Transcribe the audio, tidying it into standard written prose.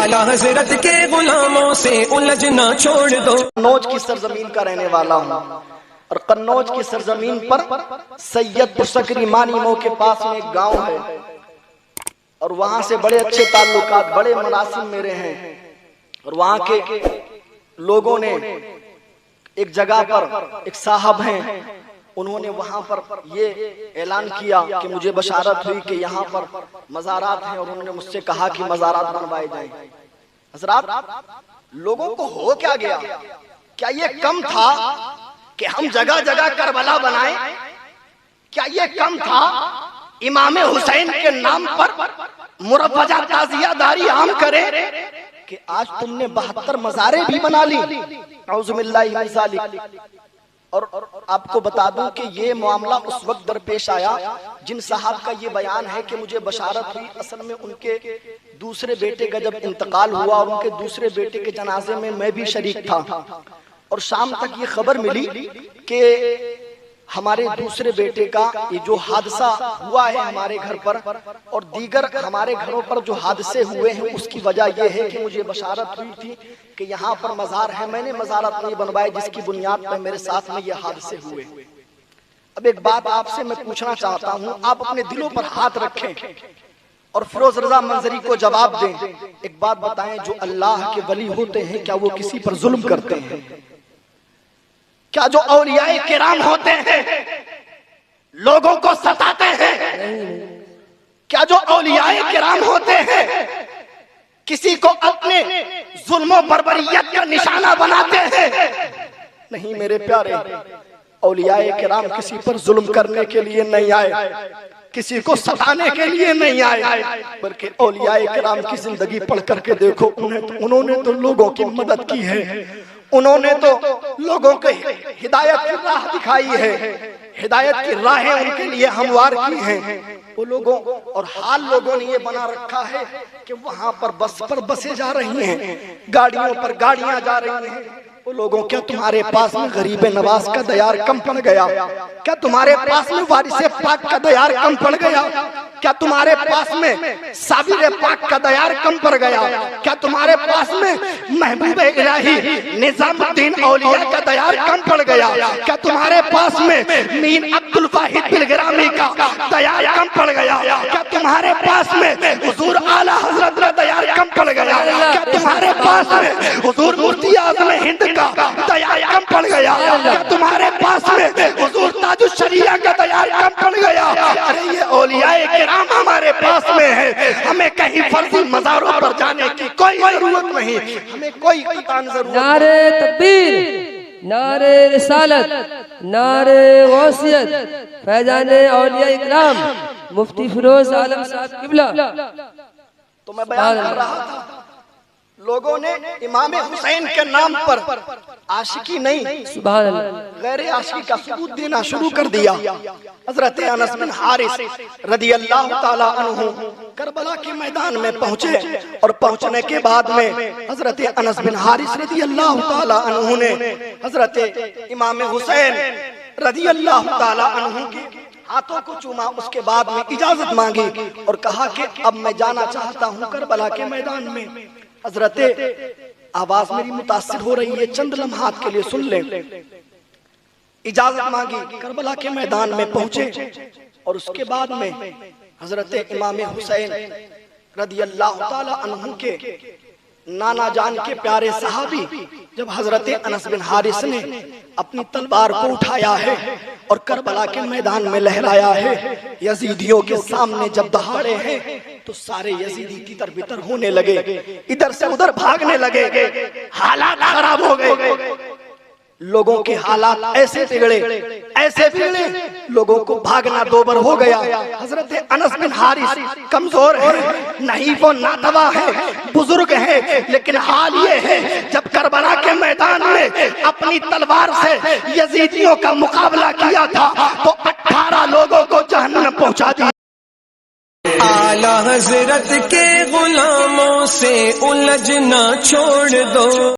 आला हजरत के गुलामों से उलझना छोड़ दो। कन्नौज की सरजमीन का रहने वाला हूँ और कन्नौज की सरजमीन पर सैयदपुर सकरी मानीमो के पास में एक गांव है और वहां से बड़े अच्छे ताल्लुकात, बड़े मनासिब मेरे हैं। और वहां के लोगों ने एक जगह पर एक साहब हैं, उन्होंने वहां पर ये ऐलान किया कि मुझे बशारत हुई कि यहाँ पर मज़ारात हैं और उन्होंने मुझसे कहा कि मज़ारात बनवाए जाएं। हज़रात, लोगों को हो क्या गया? क्या ये कम था कि हम जगह जगह करबला बनाएं? क्या ये कम था इमाम हुसैन के नाम पर मुरव्वजा ताज़ियादारी आम करें कि आज तुमने 72 मज़ारें भी बना ली? औज़ुबिल्लाहि मिन ज़ालिक। और आपको बता दूं कि ये मामला उस वक्त दरपेश आया जिन साहब का ये बयान है कि मुझे बशारत हुई, असल में उनके दूसरे बेटे का जब इंतकाल हुआ और उनके दूसरे बेटे के जनाजे में मैं भी शरीक था और शाम तक ये खबर मिली कि हमारे दूसरे बेटे का ये जो हादसा हुआ है हमारे घर पर और दीगर हमारे घरों पर जो हादसे हुए हैं उसकी वजह यह है कि मुझे बशारत हुई थी कि यहाँ पर मज़ार है। मैंने मज़ारत नहीं बनवाए जिसकी बुनियाद पर मेरे साथ में ये हादसे हुए। अब एक बात आपसे मैं पूछना चाहता हूँ, आप अपने दिलों पर हाथ रखें और फिरोज रजा मंजरी को जवाब दें। एक बात बताएं, जो अल्लाह के वली होते हैं क्या वो किसी पर जुल्म करते हैं? क्या जो औलियाए किराम होते हैं लोगों को सताते हैं? क्या जो औलियाए किराम होते हैं किसी को अपने जुल्म बर्बरियत का निशाना बनाते हैं? नहीं मेरे प्यारे, औलियाए किराम किसी पर जुल्म करने के लिए नहीं आए, किसी को सताने के लिए नहीं आए, बल्कि औलियाए किराम की जिंदगी पढ़ करके देखो, उन्होंने तो लोगों की मदद की है, उन्होंने तो लोगों को हिदायत की राह दिखाई है, हिदायत की राहें उनके लिए हमवार की हैं। वो लोगों और हाल लोगों ने ये बना रखा है कि वहां पर बस पर बसें जा रही हैं, गाड़ियों पर गाड़ियां जा रही हैं। वो लोगों, क्या तुम्हारे पास में गरीब नवाज का दयार कम पड़ गया? क्या तुम्हारे पास में वारिसे पाक का दयार कम पड़ गया? क्या तुम्हारे पास में साबिर पाक का दयार कम पड़ गया? क्या तुम्हारे पास में महबूब इलाही निजामुद्दीन औलिया का दयार कम पड़ गया? क्या तुम्हारे पास में मीन अब्दुल वाहिद बिलगिरामी का दयार कम पड़ गया? क्या तुम्हारे पास में हुजूर आला हजरत का दयार कम पड़ गया? क्या तुम्हारे पास में हुजूर मुफ्ती आज़म हिंद का दयार कम पड़ गया? क्या तुम्हारे पास में हुजूर ताजुश शरिया का दयार कम पड़ गया? अरे ये औलियाए किराम हमारे पास में है, हमें कहीं फर्जी मज़ारों पर जाने की कोई जरूरत नहीं, हमें कोई जरूरत। नारे तकबीर, नारे रिसालत, नारे गौसियत, फैजाने औलिया इकराम, मुफ्ती फिरोज आलम साहब किबला। तो मैं बयान कर रहा था, लोगों ने इमाम हुसैन के नाम पर आशिकी नहीं सुभान अल्लाह गैर आशिकी का सबूत देना शुरू कर दिया। हजरत अनस बिन हारिस रदी अल्लाह ताला अन्हु करबला के मैदान में पहुंचे और पहुंचने के बाद में हजरत अनस बिन हारिस रदी अल्लाह ताला अन्हु ने हजरत इमाम हुसैन रदी अल्लाह ताला अन्हु के हाथों को चूमा, उसके बाद में इजाजत मांगी और कहा कि अब मैं जाना चाहता हूँ करबला के मैदान में। हजरते, आवाज मेरी मुतासिर हो रही है, चंद लम्हात के लिए सुन लें। इजाजत मांगी, करबला के मैदान में पहुंचे और उसके बाद में हजरत इमाम हुसैन रदी अल्लाह ताला अन्हु के नाना जान के प्यारे सहाबी जब हजरत अनस बिन हारिस ने अपनी तलवार को उठाया है और करबला के मैदान में लहराया है, यजीदियों के सामने जब दहाड़े हैं तो सारे यजीदी तितर बितर होने लगे, इधर से उधर भागने लगे, हालात खराब हो गए, लोगों के हालात ऐसे बिगड़े लोगों को भागना दोबर हो गया। हजरत अनस बिन हारिस कमजोर है, नहीं वो नातवा है, बुजुर्ग है, लेकिन हाल ये है जब करबला के मैदान में अपनी तलवार से यजीदियों का मुकाबला किया था तो 18 लोगों को जहन्नम पहुंचा दिया। आला हजरत के गुलामों से उलझना छोड़ दो।